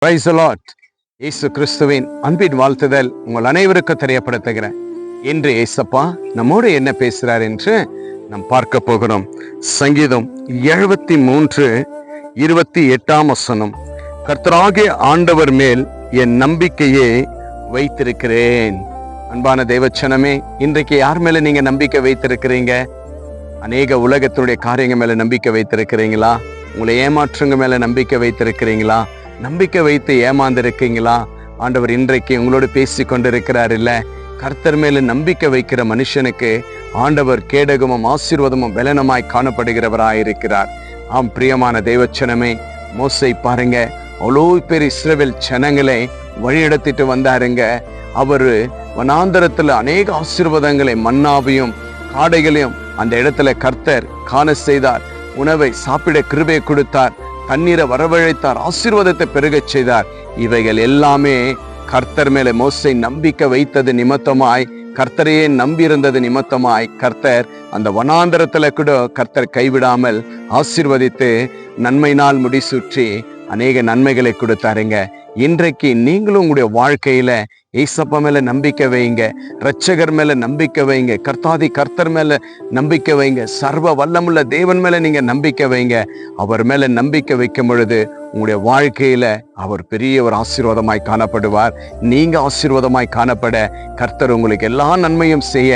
Praise the Lord. இயேசு கிறிஸ்துவின் அன்பின் வாழ்த்துதல் உங்கள் அனைவருக்கும் தெரியப்படுத்துகிறேன். இன்று இயேசப்பா நம்மோடு என்ன பேசுறார் என்று நாம் பார்க்க போகிறோம். சங்கீதம் 73:28 கர்த்தராகிய ஆண்டவர் மேல் என் நம்பிக்கையை வைத்திருக்கிறேன். அன்பான தேவச்சனமே, இன்றைக்கு யார் மேல நீங்க நம்பிக்கை வைத்திருக்கிறீங்க? அநேக உலகத்தினுடைய காரியங்கள் மேல நம்பிக்கை வைத்திருக்கிறீங்களா? உங்களை ஏமாற்றுங்க மேல நம்பிக்கை வைத்திருக்கிறீங்களா? நம்பிக்கை வைத்து ஏமாந்திருக்கீங்களா? ஆண்டவர் இன்றைக்கு உங்களோடு பேசி கொண்டிருக்கிறார். இல்ல, கர்த்தர் மேல நம்பிக்கை வைக்கிற மனுஷனுக்கு ஆண்டவர் கேடகமும் ஆசீர்வாதமும் பலனமாய் காணப்படுகிறவராயிருக்கிறார். ஆம் பிரியமான தேவச்சனமே, மோசை பாருங்க, அவ்வளோ பேர் இஸ்ரவேல் ஜனங்களை வழிநடத்திட்டு வந்தாருங்க. அவரு வனாந்தரத்துல அநேக ஆசீர்வாதங்களை, மன்னாவையும் காடைகளையும் அந்த இடத்துல கர்த்தர் காண செய்தார். உணவை சாப்பிட கிருபை கொடுத்தார், தண்ணீரை வரவழைத்தார், ஆசீர்வாதத்தை பெருகச் செய்தார். இவைகள் எல்லாமே கர்த்தர் மேல மோசை நம்பிக்கை வைத்தது நிமித்தமாய், கர்த்தரையே நம்பியிருந்தது நிமித்தமாய் கர்த்தர் அந்த வனாந்தரத்துல கூட கர்த்தர் கைவிடாமல் ஆசீர்வதித்து நன்மையினால் முடிசூற்றி அநேக நன்மைகளை கொடுத்தாருங்க. இன்றைக்கு நீங்களும் உங்களுடைய வாழ்க்கையில ஏசப்பா மேல நம்பிக்கை வைங்க, இரட்சகர் மேல நம்பிக்கை வைங்க, கர்த்தர் மேல நம்பிக்கை வைங்க, சர்வ வல்லமுள்ள தேவன் மேல நீங்க நம்பிக்கை வைங்க. அவர் மேல நம்பிக்கை வைக்கும் பொழுது உங்களுடைய வாழ்க்கையில அவர் பெரிய ஒரு ஆசீர்வாதமாய் காணப்படுவார். நீங்க ஆசீர்வாதமாய் காணப்பட கர்த்தர் உங்களுக்கு எல்லா நன்மையும் செய்ய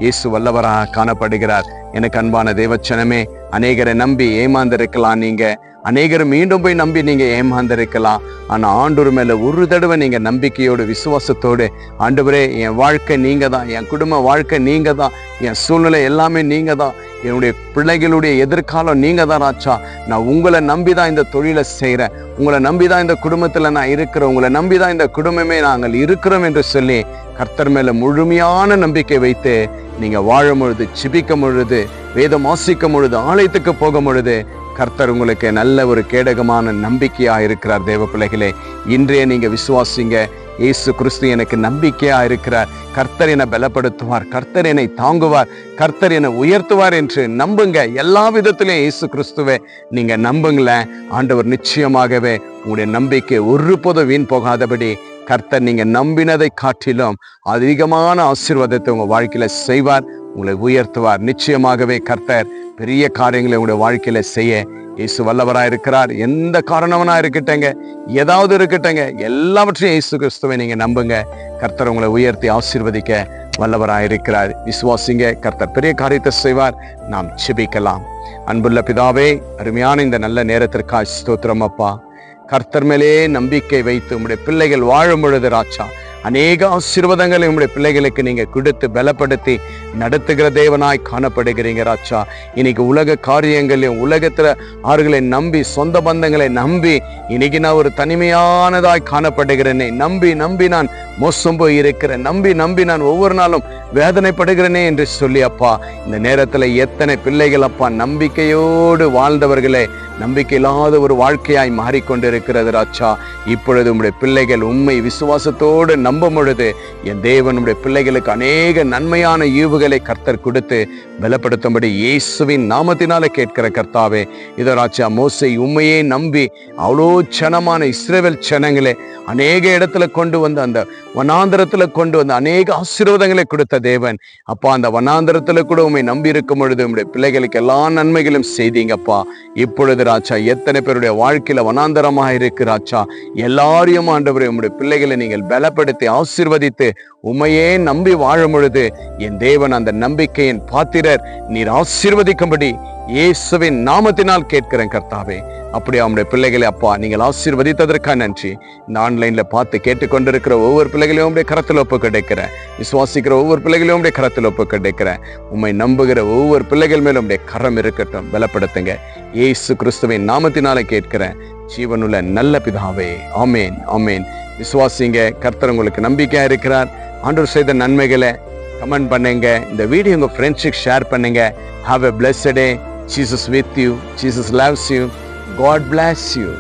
இயேசு வல்லவராக காணப்படுகிறார். எனக்கு அன்பான தேவச்சனமே, அநேகரை நம்பி ஏமாந்திருக்கலாம். நீங்க அநேகர் மீண்டும் போய் நம்பி நீங்க ஏமாந்திருக்கலாம். ஆனா ஆண்டவர் மேல ஒரு தடவை நீங்க நம்பிக்கையோடு விசுவாசத்தோடு, ஆண்டவரே என் வாழ்க்கை நீங்க தான், என் குடும்ப வாழ்க்கை நீங்க தான், என் சூழ்நிலை எல்லாமே நீங்க தான், என்னுடைய பிள்ளைகளுடைய எதிர்காலம் நீங்க தான் ராஜா, நான் உங்களை நம்பிதான் இந்த தொழிலை செய்யறேன், உங்களை நம்பிதான் இந்த குடும்பத்துல நான் இருக்கிறேன், உங்களை நம்பிதான் இந்த குடும்பமே நாங்கள் இருக்கிறோம் என்று சொல்லி கர்த்தர் மேல முழுமையான நம்பிக்கை வைத்து நீங்க வாழும் பொழுது, ஜெபிக்கும் பொழுது, வேதம் வாசிக்கும் பொழுது, ஆலயத்துக்கு போகும் பொழுது கர்த்தர் உங்களுக்கு நல்ல ஒரு கேடகமான நம்பிக்கையா இருக்கிறார். தேவ பிள்ளைகளே, இன்றைய நீங்க விசுவாசிங்க. இயேசு கிறிஸ்து எனக்கு நம்பிக்கையா இருக்கிறார், கர்த்தர் என்னை பலப்படுத்துவார், கர்த்தர் என்னை தாங்குவார், கர்த்தர் என்னை உயர்த்துவார் என்று நம்புங்க. எல்லா விதத்திலையும் இயேசு கிறிஸ்துவை நீங்க நம்புங்களேன். ஆண்டவர் நிச்சயமாகவே உங்களுடைய நம்பிக்கை ஒருபோதும் வீண் போகாதபடி கர்த்தர் நீங்க நம்பினதை காட்டிலும் அதிகமான ஆசீர்வாதத்தை உங்க வாழ்க்கையில செய்வார், உங்களை உயர்த்துவார். நிச்சயமாகவே கர்த்தர் பெரிய காரியங்களை உங்களுடைய வாழ்க்கையில செய்ய இயேசு வல்லவராக இருக்கிறார். எந்த காரணவனா இருக்கட்டங்க, ஏதாவது இருக்கட்டங்க, எல்லாவற்றையும் இயேசு கிறிஸ்துவை நீங்க நம்புங்க. கர்த்தர் உங்களை உயர்த்தி ஆசீர்வதிக்க வல்லவராக இருக்கிறார். விசுவாசிங்க, கர்த்தர் பெரிய காரியத்தை செய்வார். நாம் ஜெபிக்கலாம். அன்புள்ள பிதாவே, அருமையான இந்த நல்ல நேரத்திற்காக ஸ்தோத்திரம் அப்பா. கர்த்தர் மேலே நம்பிக்கை வைத்து உங்களுடைய பிள்ளைகள் வாழும் பொழுது ராஜா, அநேக ஆசீர்வாதங்களை உங்களுடைய பிள்ளைகளுக்கு நீங்க கொடுத்து பலப்படுத்தி நடத்துகிற தேவனாய் காணப்படுகிறீங்க ராஜா. இன்னைக்கு உலக காரியங்களையும் உலகத்துல ஆறுகளை நம்பி, சொந்த பந்தங்களை நம்பி இன்னைக்கு நான் ஒரு தனிமையானதாய் காணப்படுகிறேனே, நம்பி நான் மோசம் போய் இருக்கிறேன், நம்பி நான் ஒவ்வொரு நாளும் வேதனைப்படுகிறேனே என்று சொல்லி அப்பா, இந்த நேரத்துல எத்தனை பிள்ளைகள் அப்பா நம்பிக்கையோடு வாழ்ந்தவர்களே நம்பிக்கை இல்லாத ஒரு வாழ்க்கையாய் மாறிக்கொண்டிருக்கிறது ராஜா. இப்பொழுது உங்களுடைய பிள்ளைகள் உண்மை விசுவாசத்தோடு நம்பும் பொழுது என் தேவன் உடைய பிள்ளைகளுக்கு அநேக நன்மையான ஈவுகளை கர்த்தர் கொடுத்து பலப்படுத்தும்படி இயேசுவின் நாமத்தினால கேட்கிற கர்த்தாவே. இதோ ராஜா, மோசை உண்மையே நம்பி அவ்வளோ ஜனமான இஸ்ரவேல் ஜனங்களே அநேக இடத்துல கொண்டு வந்து, அந்த வனாந்தரத்துல கொண்டு வந்து அநேக ஆசீர்வாதங்களை கொடுத்த தேவன் அப்பா. அந்த வனாந்தரத்துல கூட உண்மை நம்பி இருக்கும் பொழுது உங்களுடைய பிள்ளைகளுக்கு எல்லா நன்மைகளும் செய்தீங்கப்பா. இப்பொழுது ராஜா, எத்தனை பேருடைய வாழ்க்கையில வனாந்தரமாக இருக்கு ராஜா, எல்லாரையும் ஆண்டவரே உங்களுடைய பிள்ளைகளை நீங்கள் பலப்படுத்தி ஆசீர்வதித்து உமையே நம்பி வாழும் பொழுது என் தேவன் அந்த நம்பிக்கையின் பாத்திரர் நீர் ஆசீர்வதிக்கும்படி இயேசுவின் நாமத்தினால் கேட்கிறேன் கர்த்தாவே. அப்படி அவனுடைய பிள்ளைகளை அப்பா நீங்கள் ஆசீர்வதித்ததற்காக நன்றி. இந்த ஆன்லைன்ல பார்த்து கேட்டுக்கொண்டிருக்கிற ஒவ்வொரு பிள்ளைகளையும் உடைய கரத்தில் ஒப்பு கிடைக்கிறேன். விசுவாசிக்கிற ஒவ்வொரு பிள்ளைகளையும் உடைய கரத்தில் ஒப்பு கிடைக்கிறேன். உம்மை நம்புகிற ஒவ்வொரு பிள்ளைகள் மேலும் உடைய கரம் இருக்கட்டும், பலப்படுத்துங்க. இயேசு கிறிஸ்துவின் நாமத்தினால கேட்கிறேன் ஜீவனுள்ள நல்ல பிதாவே, ஆமேன் ஆமேன். விசுவாசிங்க, கர்த்தர் உங்களுக்கு நம்பிக்கையா இருக்கிறார். ஆண்டவர் செய்த நன்மைகளை கமெண்ட் பண்ணுங்க. இந்த வீடியோ உங்க ஃப்ரெண்ட்ஸுக்கு ஷேர் பண்ணுங்க. Have a blessed day. Jesus with you. Jesus loves you. God bless you.